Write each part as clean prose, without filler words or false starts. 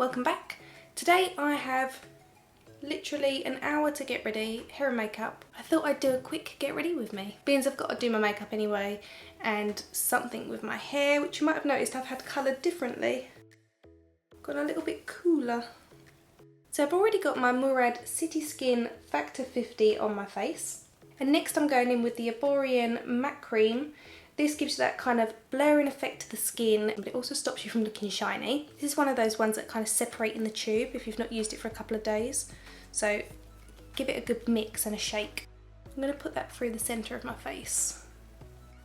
welcome back. Today I have literally an hour to get ready, hair and makeup. I thought I'd do a quick get ready with me. Being I've got to do my makeup anyway and something with my hair, which you might have noticed I've had coloured differently. Got a little bit cooler. So I've already got my MURAD City Skin Factor 50 on my face. And next I'm going in with the Erborian Matte Cream. This gives you that kind of blurring effect to the skin, but it also stops you from looking shiny. This is one of those ones that kind of separate in the tube if you've not used it for a couple of days. So give it a good mix and a shake. I'm going to put that through the centre of my face.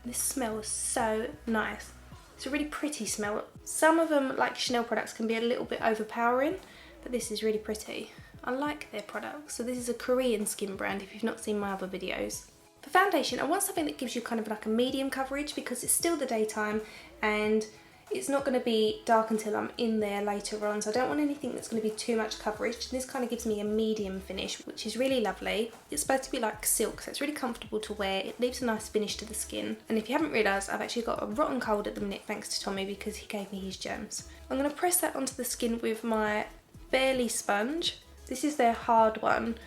This smells so nice. It's a really pretty smell. Some of them, like Chanel products, can be a little bit overpowering, but this is really pretty. I like their products. So this is a Korean skin brand if you've not seen my other videos. For foundation, I want something that gives you kind of like a medium coverage because it's still the daytime and it's not going to be dark until I'm in there later on, so I don't want anything that's going to be too much coverage. This kind of gives me a medium finish, which is really lovely. It's supposed to be like silk, so it's really comfortable to wear. It leaves a nice finish to the skin. And if you haven't realised, I've actually got a rotten cold at the minute thanks to Tommy because he gave me his germs. I'm going to press that onto the skin with my Barely sponge. This is their hard one.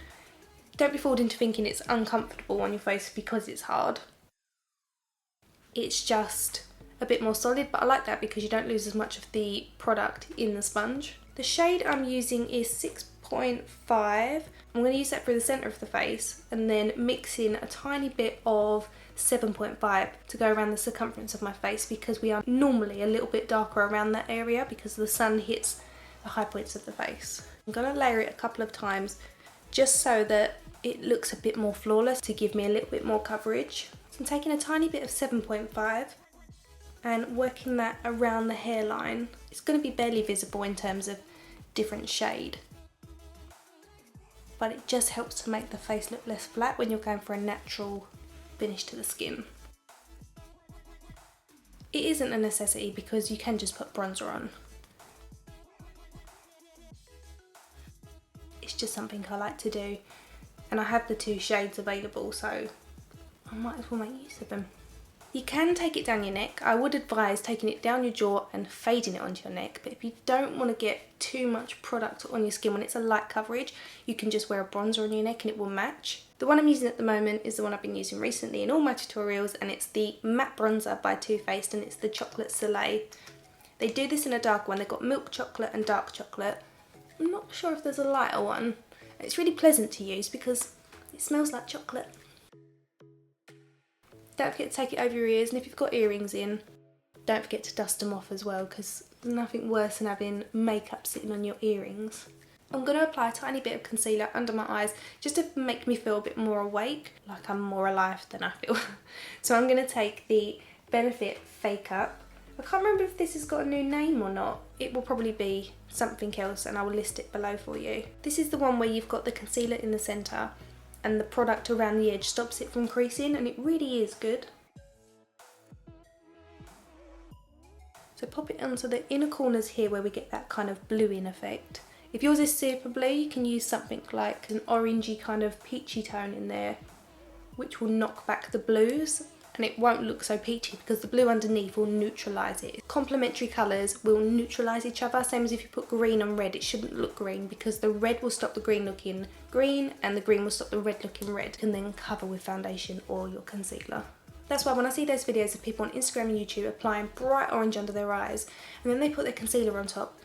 Don't be fooled into thinking it's uncomfortable on your face because it's hard. It's just a bit more solid, but I like that because you don't lose as much of the product in the sponge. The shade I'm using is 6.5. I'm going to use that through the centre of the face and then mix in a tiny bit of 7.5 to go around the circumference of my face because we are normally a little bit darker around that area because the sun hits the high points of the face. I'm going to layer it a couple of times just so that it looks a bit more flawless to give me a little bit more coverage. So I'm taking a tiny bit of 7.5 and working that around the hairline. It's going to be barely visible in terms of different shade, but it just helps to make the face look less flat when you're going for a natural finish to the skin. It isn't a necessity because you can just put bronzer on. It's just something I like to do, and I have the two shades available, so I might as well make use of them. You can take it down your neck. I would advise taking it down your jaw and fading it onto your neck, but if you don't want to get too much product on your skin when it's a light coverage, you can just wear a bronzer on your neck and it will match. The one I'm using at the moment is the one I've been using recently in all my tutorials, and it's the matte bronzer by Too Faced, and it's the chocolate Soleil. They do this in a dark one. They've got milk chocolate and dark chocolate. I'm not sure if there's a lighter one. It's really pleasant to use because it smells like chocolate. Don't forget to take it over your ears, and if you've got earrings in, don't forget to dust them off as well because there's nothing worse than having makeup sitting on your earrings. I'm going to apply a tiny bit of concealer under my eyes just to make me feel a bit more awake, like I'm more alive than I feel. So I'm going to take the Benefit Fake Up. I can't remember if this has got a new name or not. It will probably be something else and I will list it below for you. This is the one where you've got the concealer in the centre and the product around the edge stops it from creasing, and it really is good. So pop it onto the inner corners here where we get that kind of bluing effect. If yours is super blue, you can use something like an orangey kind of peachy tone in there, which will knock back the blues. And it won't look so peachy because the blue underneath will neutralise it. Complementary colours will neutralise each other, same as if you put green on red, it shouldn't look green because the red will stop the green looking green and the green will stop the red looking red. You can then cover with foundation or your concealer. That's why when I see those videos of people on Instagram and YouTube applying bright orange under their eyes and then they put their concealer on top,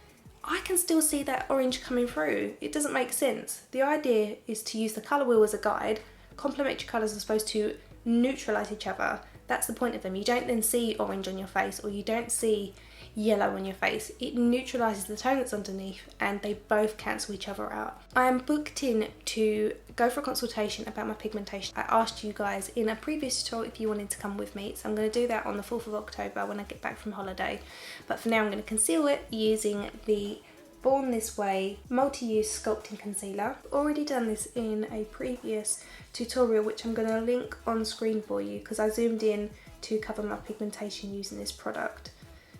I can still see that orange coming through. It doesn't make sense. The idea is to use the colour wheel as a guide. Complementary colours are supposed to neutralise each other. That's the point of them. You don't then see orange on your face or you don't see yellow on your face. It neutralises the tone that's underneath and they both cancel each other out. I am booked in to go for a consultation about my pigmentation. I asked you guys in a previous tutorial if you wanted to come with me, so I'm going to do that on the 4th of October when I get back from holiday. But for now I'm going to conceal it using the Born This Way multi-use sculpting concealer. I've already done this in a previous tutorial which I'm going to link on screen for you because I zoomed in to cover my pigmentation using this product.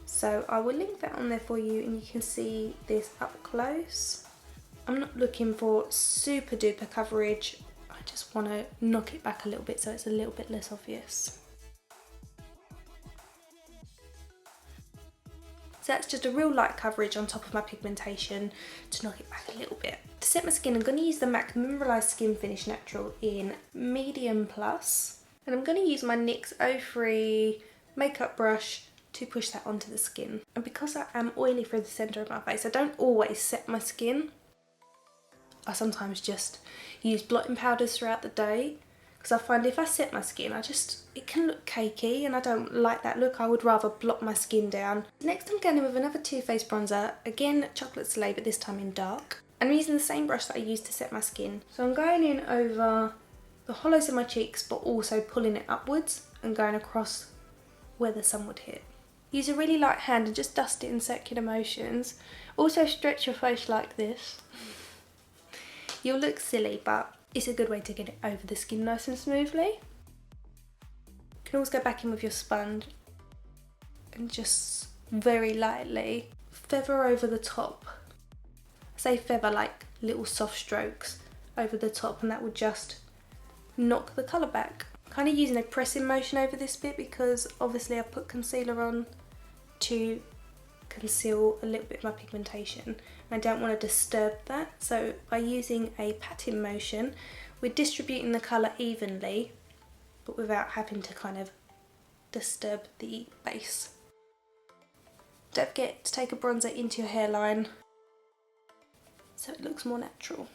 So I will link that on there for you and you can see this up close. I'm not looking for super duper coverage, I just want to knock it back a little bit so it's a little bit less obvious. So that's just a real light coverage on top of my pigmentation to knock it back a little bit. To set my skin, I'm going to use the MAC Mineralize Skinfinish Natural in Medium Plus. And I'm going to use my NYX 03 makeup brush to push that onto the skin. And because I am oily through the centre of my face, I don't always set my skin. I sometimes just use blotting powders throughout the day, because I find if I set my skin, it can look cakey and I don't like that look. I would rather blot my skin down. Next I'm going in with another Too Faced bronzer, again Chocolate Soleil, but this time in dark. I'm using the same brush that I used to set my skin. So I'm going in over the hollows of my cheeks, but also pulling it upwards and going across where the sun would hit. Use a really light hand and just dust it in circular motions. Also stretch your face like this. You'll look silly, but it's a good way to get it over the skin nice and smoothly. You can always go back in with your sponge and just very lightly feather over the top. I say feather like little soft strokes over the top, and that will just knock the colour back. Kind of using a pressing motion over this bit because obviously I've put concealer on to conceal a little bit of my pigmentation. I don't want to disturb that, so by using a patting motion we're distributing the colour evenly but without having to kind of disturb the base. Don't forget to take a bronzer into your hairline so it looks more natural.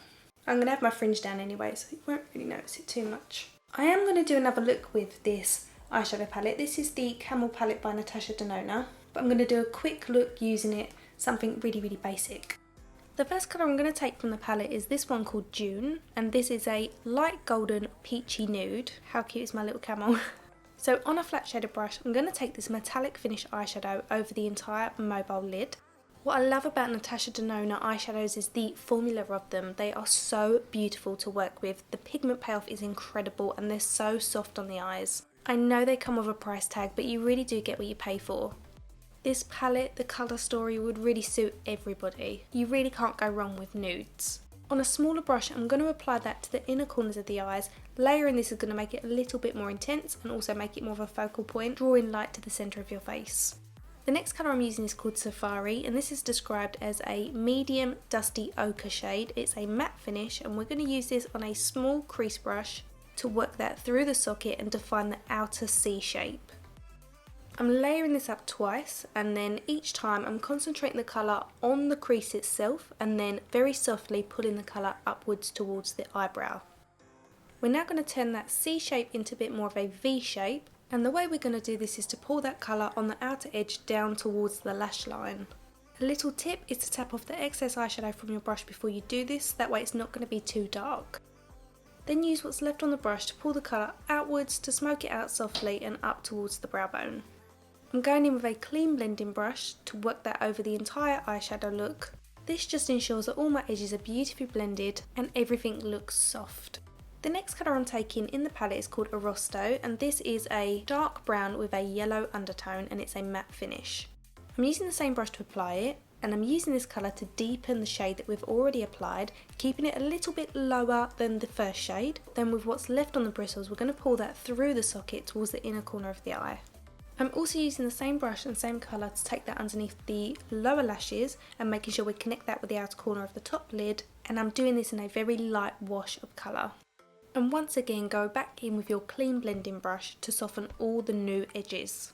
I'm going to have my fringe down anyway, so you won't really notice it too much. I am going to do another look with this eyeshadow palette. This is the Camel palette by Natasha Denona, but I'm going to do a quick look using it, something really, really basic. The first colour I'm going to take from the palette is this one called June, and this is a light golden peachy nude. How cute is my little camel? So on a flat shaded brush, I'm going to take this metallic finish eyeshadow over the entire mobile lid. What I love about Natasha Denona eyeshadows is the formula of them. They are so beautiful to work with. The pigment payoff is incredible and they're so soft on the eyes. I know they come with a price tag, but you really do get what you pay for. This palette, the colour story, would really suit everybody. You really can't go wrong with nudes. On a smaller brush, I'm going to apply that to the inner corners of the eyes. Layering this is going to make it a little bit more intense and also make it more of a focal point, drawing light to the centre of your face. The next colour I'm using is called Safari, and this is described as a medium dusty ochre shade. It's a matte finish, and we're going to use this on a small crease brush to work that through the socket and define the outer C shape. I'm layering this up twice, and then each time I'm concentrating the colour on the crease itself and then very softly pulling the colour upwards towards the eyebrow. We're now going to turn that C shape into a bit more of a V shape, and the way we're going to do this is to pull that colour on the outer edge down towards the lash line. A little tip is to tap off the excess eyeshadow from your brush before you do this, that way it's not going to be too dark. Then use what's left on the brush to pull the colour outwards to smoke it out softly and up towards the brow bone. I'm going in with a clean blending brush to work that over the entire eyeshadow look. This just ensures that all my edges are beautifully blended and everything looks soft. The next colour I'm taking in the palette is called Arosto, and this is a dark brown with a yellow undertone, and it's a matte finish. I'm using the same brush to apply it, and I'm using this colour to deepen the shade that we've already applied, keeping it a little bit lower than the first shade. Then with what's left on the bristles, we're going to pull that through the socket towards the inner corner of the eye. I'm also using the same brush and same colour to take that underneath the lower lashes and making sure we connect that with the outer corner of the top lid, and I'm doing this in a very light wash of colour. And once again go back in with your clean blending brush to soften all the new edges.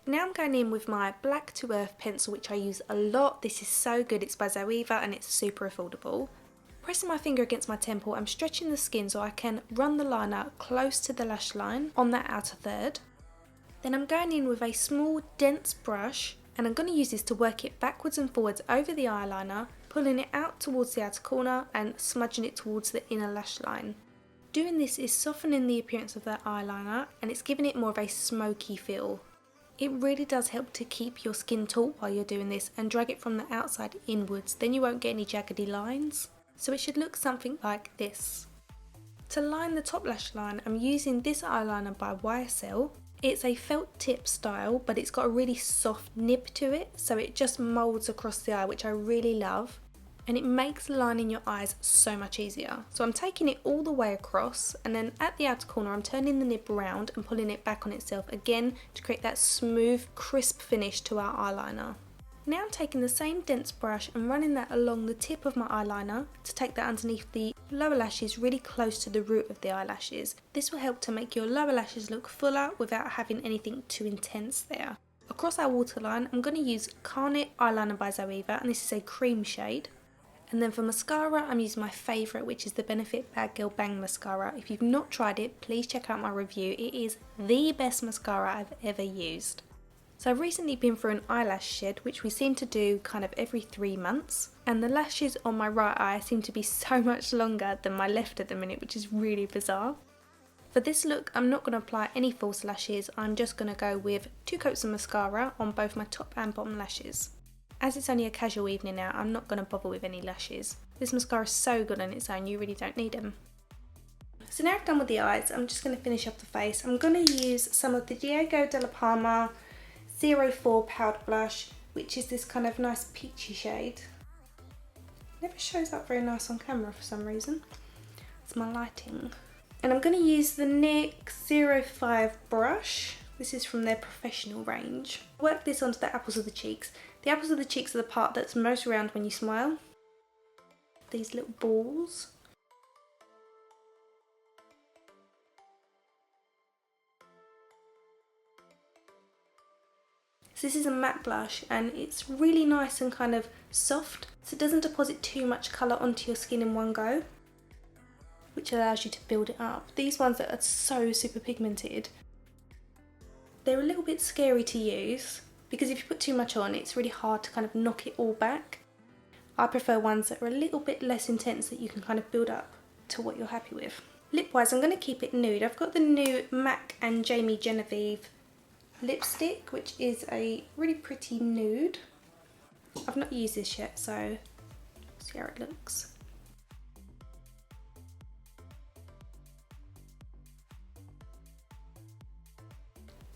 Now I'm going in with my Black to Earth pencil, which I use a lot. This is so good, it's by Zoeva and it's super affordable. Pressing my finger against my temple, I'm stretching the skin so I can run the liner close to the lash line on that outer third. Then I'm going in with a small dense brush, and I'm going to use this to work it backwards and forwards over the eyeliner, pulling it out towards the outer corner and smudging it towards the inner lash line. Doing this is softening the appearance of that eyeliner, and it's giving it more of a smoky feel. It really does help to keep your skin taut while you're doing this and drag it from the outside inwards, then you won't get any jaggedy lines. So it should look something like this. To line the top lash line, I'm using this eyeliner by YSL. It's a felt tip style, but it's got a really soft nib to it, so it just moulds across the eye, which I really love. And it makes lining your eyes so much easier. So I'm taking it all the way across, and then at the outer corner I'm turning the nib around and pulling it back on itself again to create that smooth, crisp finish to our eyeliner. Now I'm taking the same dense brush and running that along the tip of my eyeliner to take that underneath the lower lashes really close to the root of the eyelashes. This will help to make your lower lashes look fuller without having anything too intense there. Across our waterline I'm going to use Carnet Eyeliner by Zoeva, and this is a cream shade. And then for mascara I'm using my favourite, which is the Benefit Bad Girl Bang Mascara. If you've not tried it, please check out my review. It is the best mascara I've ever used. So I've recently been through an eyelash shed, which we seem to do kind of every 3 months, and the lashes on my right eye seem to be so much longer than my left at the minute, which is really bizarre. For this look I'm not going to apply any false lashes, I'm just going to go with 2 coats of mascara on both my top and bottom lashes. As it's only a casual evening now, I'm not going to bother with any lashes. This mascara is so good on its own, you really don't need them. So now I've done with the eyes, I'm just going to finish up the face. I'm going to use some of the Diego de la Palma 04 powder blush, which is this kind of nice peachy shade. Never shows up very nice on camera for some reason. It's my lighting. And I'm going to use the NYX 05 brush. This is from their professional range. Work this onto the apples of the cheeks. The apples of the cheeks are the part that's most round when you smile. These little balls. So this is a matte blush and it's really nice and kind of soft, so it doesn't deposit too much colour onto your skin in one go, which allows you to build it up. These ones that are so super pigmented, they're a little bit scary to use because if you put too much on, it's really hard to kind of knock it all back. I prefer ones that are a little bit less intense that you can kind of build up to what you're happy with. Lip wise, I'm going to keep it nude. I've got the new MAC and Jamie Genevieve lipstick, which is a really pretty nude. I've not used this yet, so see how it looks.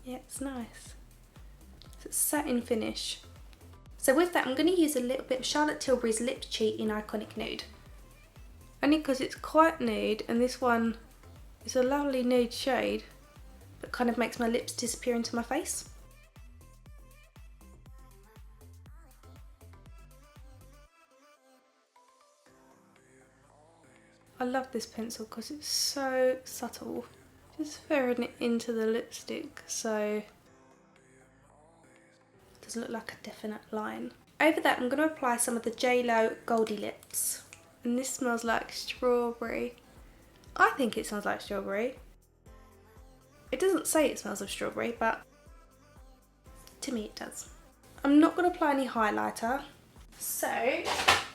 Yeah, it's nice. So it's satin finish. So with that, I'm going to use a little bit of Charlotte Tilbury's Lip Cheat in Iconic Nude. Only because it's quite nude, and this one is a lovely nude shade. That kind of makes my lips disappear into my face. I love this pencil because it's so subtle. Just throwing it into the lipstick so it doesn't look like a definite line. Over that I'm going to apply some of the JLo Goldie Lips, and this smells like strawberry. I think it smells like strawberry. It doesn't say it smells of strawberry, but to me it does. I'm not going to apply any highlighter, so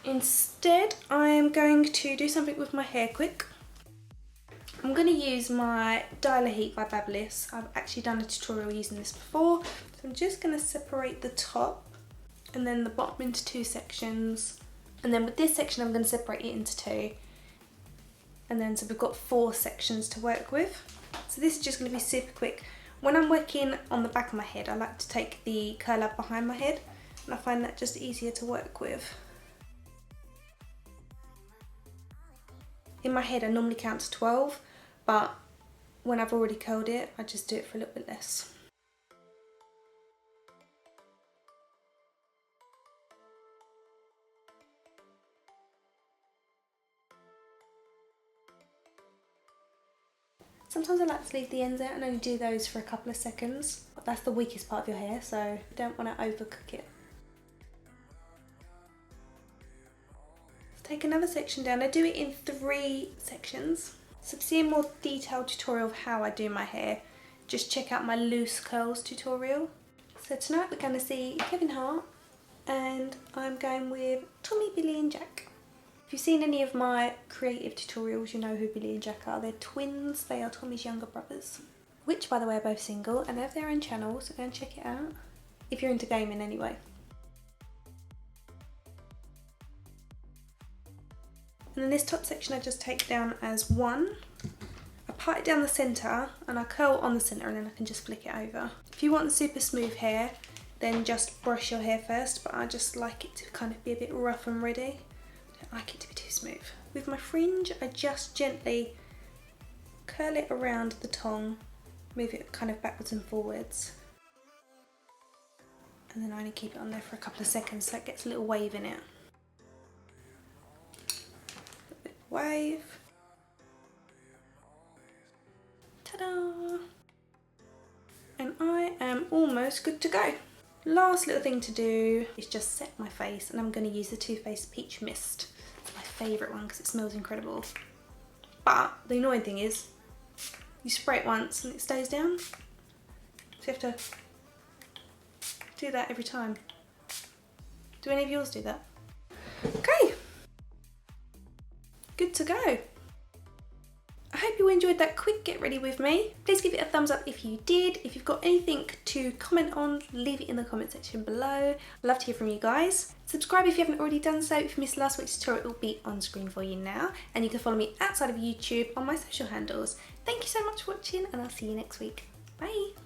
instead I am going to do something with my hair quick. I'm going to use my Dialer Heat by Babyliss. I've actually done a tutorial using this before, so I'm just going to separate the top and then the bottom into 2 sections, and then with this section I'm going to separate it into 2, and then so we've got 4 sections to work with. So this is just going to be super quick. When I'm working on the back of my head, I like to take the curler behind my head, and I find that just easier to work with. In my head I normally count to 12, but when I've already curled it, I just do it for a little bit less. Sometimes I like to leave the ends out and only do those for a couple of seconds. But that's the weakest part of your hair, so you don't want to overcook it. Let's take another section down. I do it in 3 sections. So to see a more detailed tutorial of how I do my hair, just check out my loose curls tutorial. So tonight we're going to see Kevin Hart, and I'm going with Tommy, Billy and Jack. If you've seen any of my creative tutorials, you know who Billy and Jack are. They're twins, they are Tommy's younger brothers. Which, by the way, are both single and have their own channel, so go and check it out. If you're into gaming anyway. And then this top section I just take down as 1. I part it down the centre and I curl on the centre, and then I can just flick it over. If you want super smooth hair, then just brush your hair first, but I just like it to kind of be a bit rough and ready. I like it to be too smooth. With my fringe, I just gently curl it around the tongue, move it kind of backwards and forwards. and then I only keep it on there for a couple of seconds so it gets a little wave in it. Wave. Ta-da! And I am almost good to go. Last little thing to do is just set my face, and I'm going to use the Too Faced Peach Mist. It's my favourite one because it smells incredible. But the annoying thing is, you spray it once and it stays down. So you have to do that every time. Do any of yours do that? Okay. Good to go. I hope you enjoyed that quick get ready with me. Please give it a thumbs up if you did. If you've got anything to comment on, leave it in the comment section below. I'd love to hear from you guys. Subscribe if you haven't already done so. If you missed last week's tutorial, it will be on screen for you now. And you can follow me outside of YouTube on my social handles. Thank you so much for watching, and I'll see you next week. Bye.